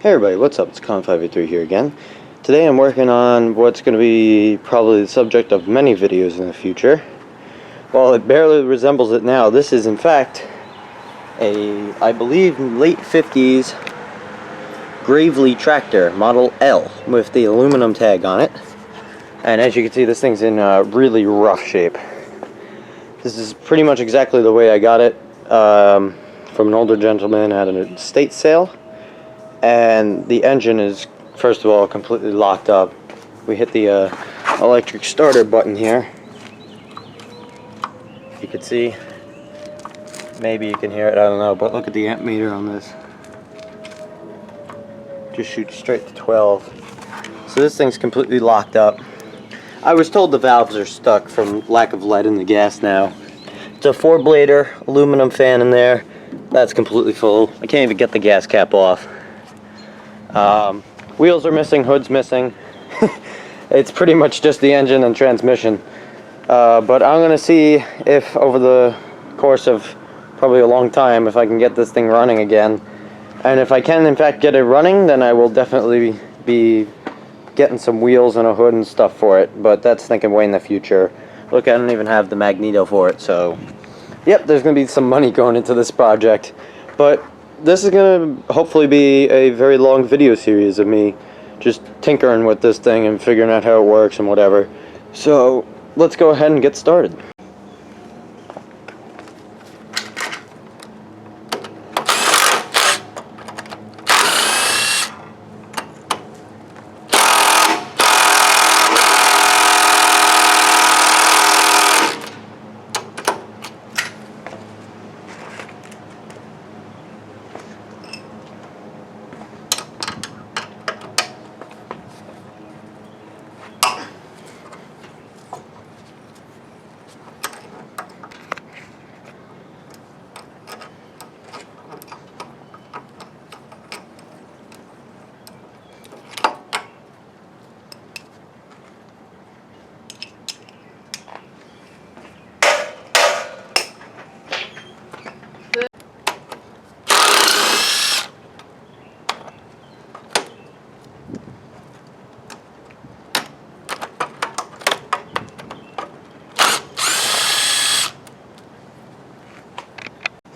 Hey everybody, what's up? It's Con583 here again. Today I'm working on what's going to be probably the subject of many videos in the future. While it barely resembles it now, this is in fact a, I believe, late 50s Gravely tractor, Model L, with the aluminum tag on it. And as you can see, this thing's in really rough shape. This is pretty much exactly the way I got it from an older gentleman at an estate sale. And the engine is, first of all, completely locked up. We hit the electric starter button here. You can see, maybe you can hear it, I don't know, but look at the amp meter on this. Just shoots straight to 12. So this thing's completely locked up. I was told the valves are stuck from lack of lead in the gas now. It's a 4-blader aluminum fan in there. That's completely full. I can't even get the gas cap off. Wheels are missing, hood's missing. It's pretty much just the engine and transmission. But I'm going to see if over the course of probably a long time if I can get this thing running again. And if I can in fact get it running, then I will definitely be getting some wheels and a hood and stuff for it. But that's thinking way in the future. Look, I don't even have the magneto for it, so yep, there's going to be some money going into this project. But this is going to hopefully be a very long video series of me just tinkering with this thing and figuring out how it works and whatever. So let's go ahead and get started.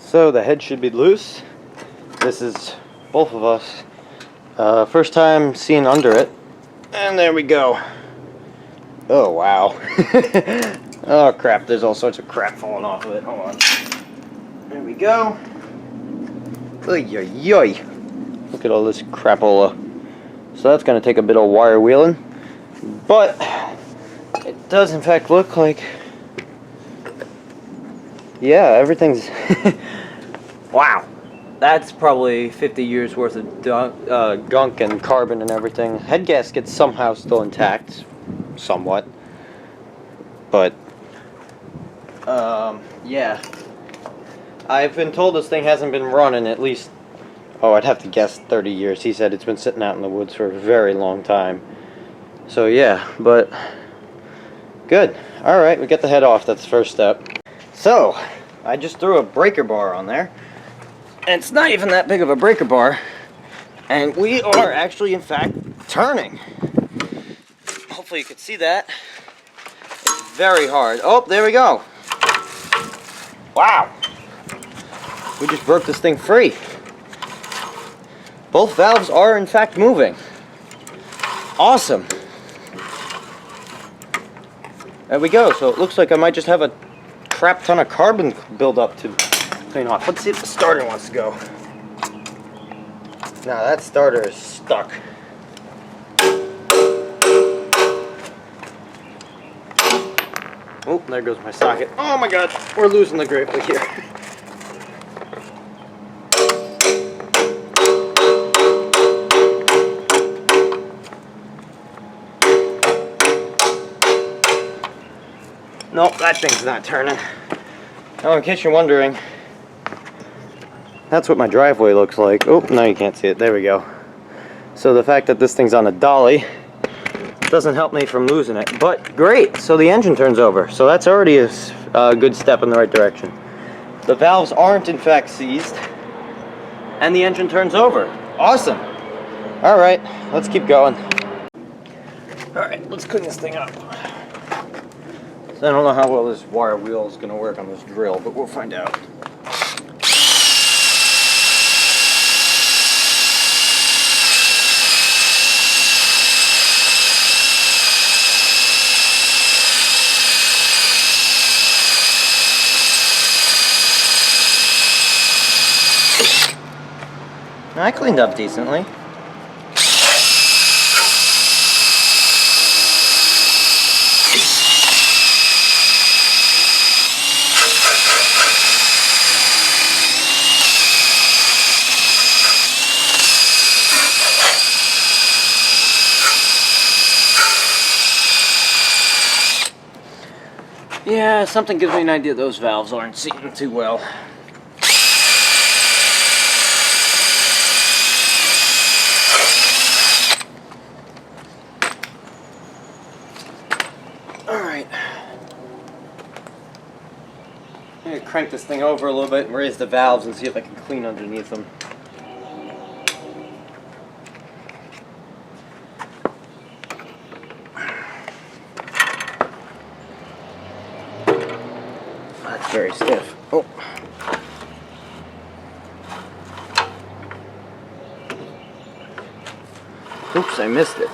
So the head should be loose. This is both of us. First time seeing under it. And there we go. Oh wow. Oh crap, there's all sorts of crap falling off of it. Hold on. There we go. Oy oy oy. Look at all this crapola. So that's going to take a bit of wire wheeling. But it does in fact look like, yeah, everything's wow, that's probably 50 years worth of gunk and carbon and everything. Head gasket's somehow still intact, somewhat, but yeah, I've been told this thing hasn't been running at least, oh, I'd have to guess 30 years. He said it's been sitting out in the woods for a very long time. So yeah, but good. Alright, we get the head off. That's the first step. So I just threw a breaker bar on there. And it's not even that big of a breaker bar. And we are actually, in fact, turning. Hopefully you can see that. It's very hard. Oh, there we go. Wow. We just broke this thing free. Both valves are, in fact, moving. Awesome. There we go. So it looks like I might just have a crap ton of carbon buildup to clean off. Let's see if the starter wants to go. Now that starter is stuck. Oh, there goes my socket. Oh my god, we're losing the Gravely here. Nope, that thing's not turning. Oh, in case you're wondering, that's what my driveway looks like. Oh, no, you can't see it. There we go. So the fact that this thing's on a dolly doesn't help me from losing it. But great, so the engine turns over. So that's already a good step in the right direction. The valves aren't in fact seized, and the engine turns over. Awesome. Alright, let's keep going. Alright, let's clean this thing up. So I don't know how well this wire wheel is going to work on this drill, but we'll find out. I cleaned up decently. Yeah, something gives me an idea those valves aren't seating too well. Alright. I'm going to crank this thing over a little bit and raise the valves and see if I can clean underneath them. That's very stiff. Oh. Oops, I missed it.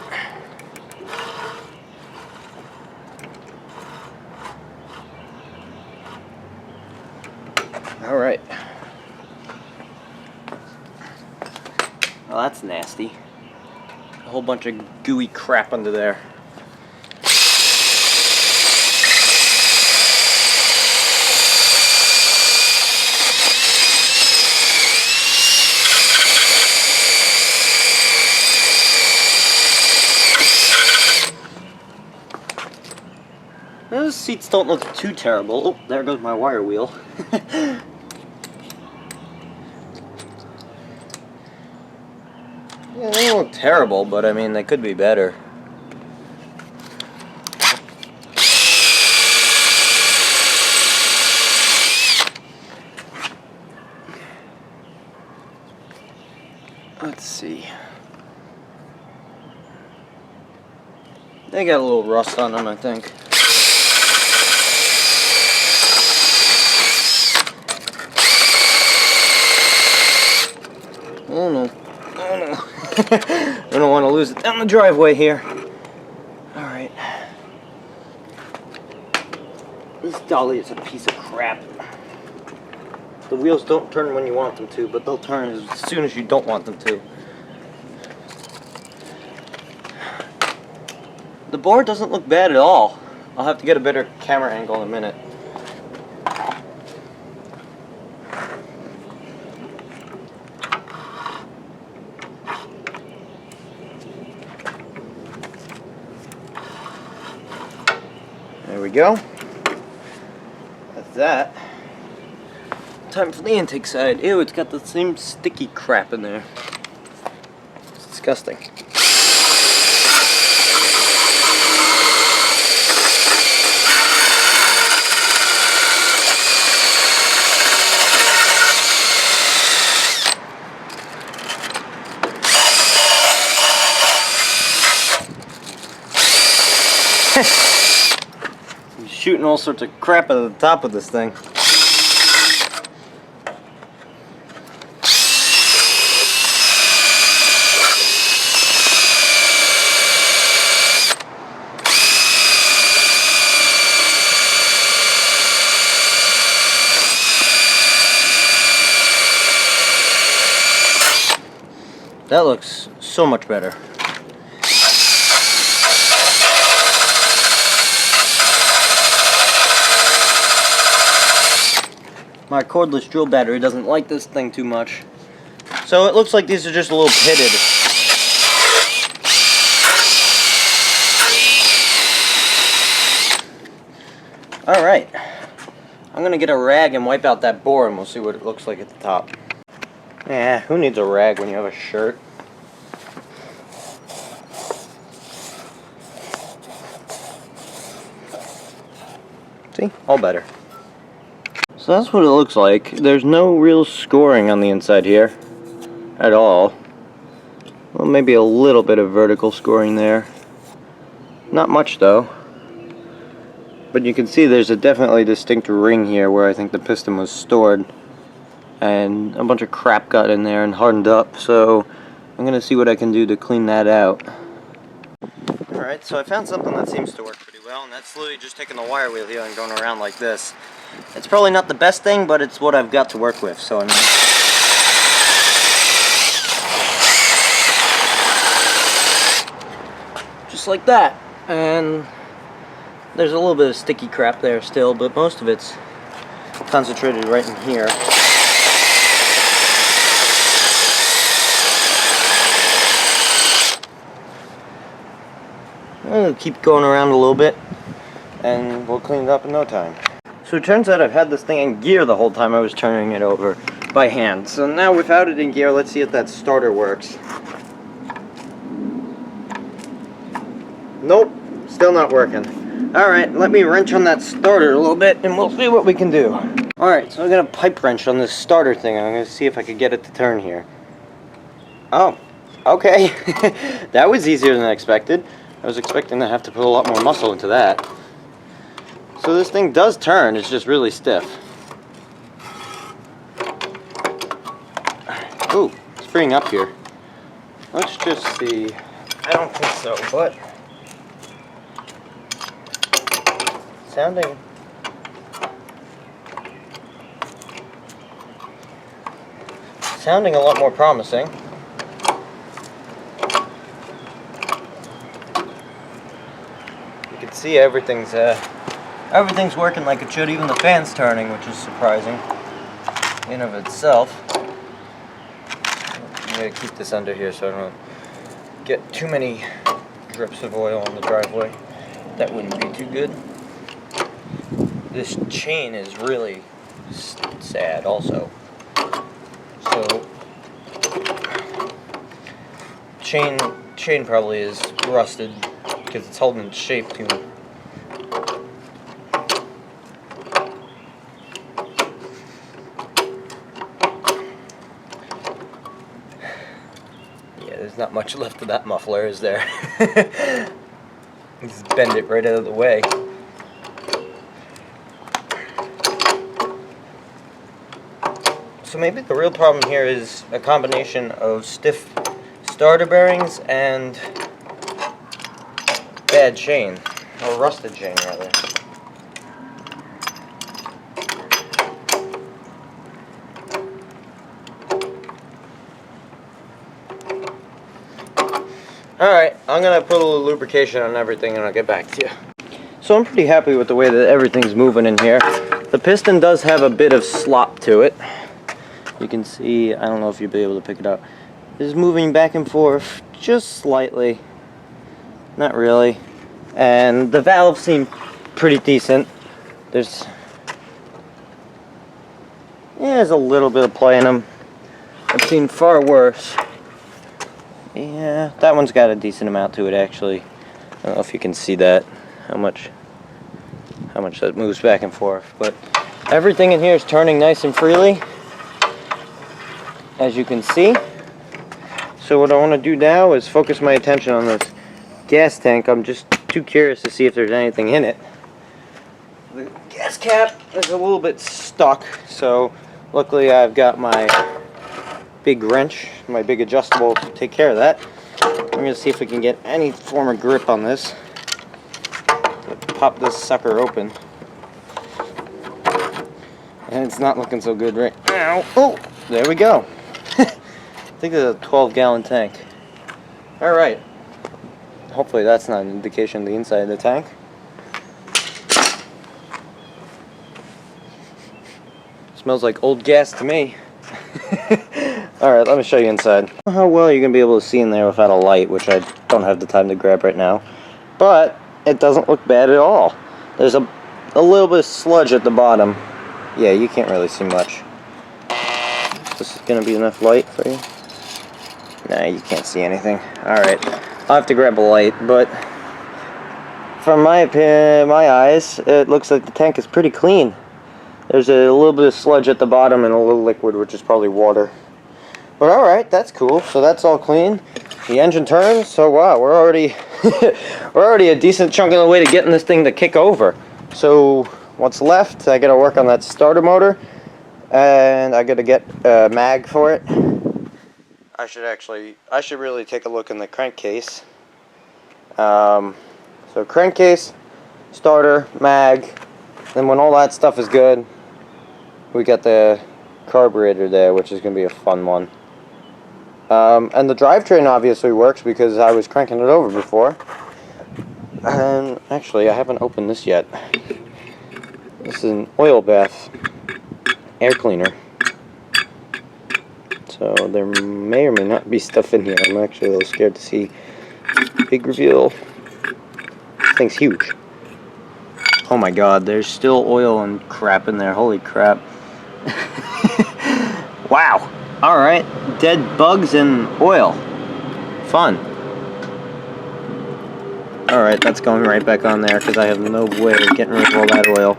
Alright. Well, that's nasty. A whole bunch of gooey crap under there. Those seats don't look too terrible. Oh, there goes my wire wheel. Yeah, they don't look terrible, but I mean, they could be better. Let's see. They got a little rust on them, I think. Oh no. Oh no. I don't want to lose it down the driveway here. Alright. This dolly is a piece of crap. The wheels don't turn when you want them to, but they'll turn as soon as you don't want them to. The board doesn't look bad at all. I'll have to get a better camera angle in a minute. There we go. That's that. Time for the intake side. Ew, it's got the same sticky crap in there. It's disgusting. I'm shooting all sorts of crap out of the top of this thing. That looks so much better. My cordless drill battery doesn't like this thing too much. So it looks like these are just a little pitted. Alright. I'm gonna get a rag and wipe out that bore and we'll see what it looks like at the top. Yeah, who needs a rag when you have a shirt? See? All better. So that's what it looks like. There's no real scoring on the inside here. At all. A Well, maybe a little bit of vertical scoring there. Not much though. But you can see there's a definitely distinct ring here where I think the piston was stored. And a bunch of crap got in there and hardened up, so I'm going to see what I can do to clean that out. Alright, so I found something that seems to work pretty well, and that's literally just taking the wire wheel here and going around like this. It's probably not the best thing, but it's what I've got to work with, so I mean... just like that. And there's a little bit of sticky crap there still, but most of it's concentrated right in here. I'll keep going around a little bit and we'll clean it up in no time. So it turns out I've had this thing in gear the whole time I was turning it over by hand. So now without it in gear, let's see if that starter works. Nope, still not working. Alright, let me wrench on that starter a little bit and we'll see what we can do. Alright, so I'm going to pipe wrench on this starter thing. I'm going to see if I can get it to turn here. Oh, okay. That was easier than I expected. I was expecting to have to put a lot more muscle into that. So this thing does turn, it's just really stiff. Ooh, it's freeing up here. Let's just see. I don't think so, but... Sounding a lot more promising. You can see everything's working like it should. Even the fan's turning, which is surprising in of itself. I'm gonna keep this under here so I don't get too many drips of oil on the driveway. That wouldn't be too good. This chain is really sad also. So chain probably is rusted because it's holding its shape too. Yeah, there's not much left of that muffler, is there? Just bend it right out of the way. So maybe the real problem here is a combination of stiff starter bearings and bad chain, or rusted chain rather. Alright, I'm going to put a little lubrication on everything and I'll get back to you. So I'm pretty happy with the way that everything's moving in here. The piston does have a bit of slop to it. You can see, I don't know if you'll be able to pick it up. It's moving back and forth just slightly. Not really. And the valves seem pretty decent. There's a little bit of play in them. I've seen far worse. Yeah, that one's got a decent amount to it actually. I don't know if you can see that, how much that moves back and forth. But everything in here is turning nice and freely, as you can see. So what I want to do now is focus my attention on this gas tank. I'm just too curious to see if there's anything in it. The gas cap is a little bit stuck, so luckily I've got my big wrench, my big adjustable to take care of that. I'm going to see if we can get any form of grip on this. Pop this sucker open. And it's not looking so good right now. Oh, there we go. I think it's a 12-gallon tank. Alright. Hopefully that's not an indication of the inside of the tank. Smells like old gas to me. Alright, let me show you inside. How well you're going to be able to see in there without a light, which I don't have the time to grab right now. But it doesn't look bad at all. There's a little bit of sludge at the bottom. Yeah, you can't really see much. This is going to be enough light for you? Nah, you can't see anything. Alright, I'll have to grab a light, but from my eyes, it looks like the tank is pretty clean. There's a little bit of sludge at the bottom and a little liquid, which is probably water. But alright, that's cool. So that's all clean. the engine turns, so wow, we're already we're already a decent chunk of the way to getting this thing to kick over. So what's left, I gotta work on that starter motor, and I gotta get a mag for it. I should really take a look in the crankcase. So crankcase, starter, mag, then when all that stuff is good, we got the carburetor there, which is going to be a fun one. And the drivetrain obviously works because I was cranking it over before. And actually, I haven't opened this yet. This is an oil bath air cleaner. So there may or may not be stuff in here. I'm actually a little scared to see. Big reveal. This thing's huge. Oh my god, there's still oil and crap in there. Holy crap. Wow. Alright. Dead bugs and oil. Fun. Alright, that's going right back on there because I have no way of getting rid of all that oil.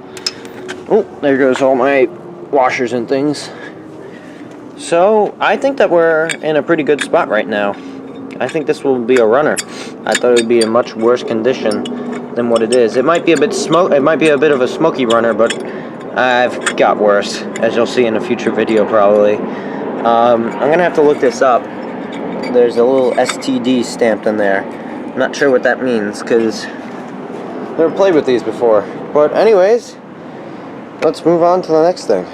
Oh, there goes all my washers and things. So, I think that we're in a pretty good spot right now. I think this will be a runner. I thought it would be in much worse condition than what it is. It might be a bit of a smoky runner, but I've got worse, as you'll see in a future video probably. I'm gonna have to look this up. There's a little STD stamped in there. I'm not sure what that means, because I've never played with these before. But anyways, let's move on to the next thing.